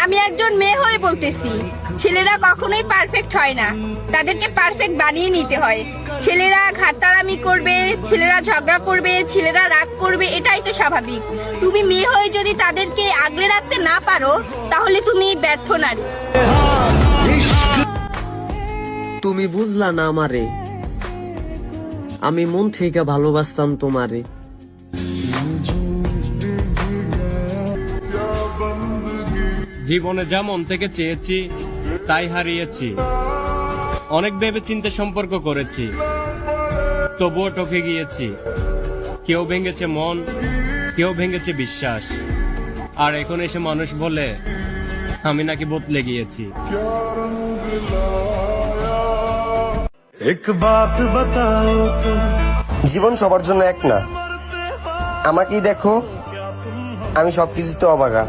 আমি একজন মেয়ে হয়ে বলতেছি, ছেলেরা কখনোই পারফেক্ট হয় না, তাদেরকে পারফেক্ট বানিয়ে নিতে হয়। ছেলেরা ঘাটতাড়ামি করবে, ছেলেরা ঝগড়া করবে, ছেলেরা রাগ করবে, এটাই তো স্বাভাবিক। তুমি মেয়ে হয়ে যদি তাদেরকে আগলে রাখতে না পারো, তাহলে তুমি ব্যর্থ নারী। তুমি বুঝলা না আমারে, আমি মন থেকে ভালোবাসতাম তোমারে। জীবনে যা মন থেকে চেয়েছি তাই হারিয়েছি। অনেক ভেবে চিন্তে সম্পর্ক করেছি, তবুও ঠকে গিয়েছি। কেউ ভেঙেছে মন, কেউ ভেঙেছে বিশ্বাস, আর এখন এসে মানুষ বলে আমি নাকি বদলে গিয়েছি। জীবন সবার জন্য এক না। আমাকেই দেখো, আমি সবকিছুতে অবাগা।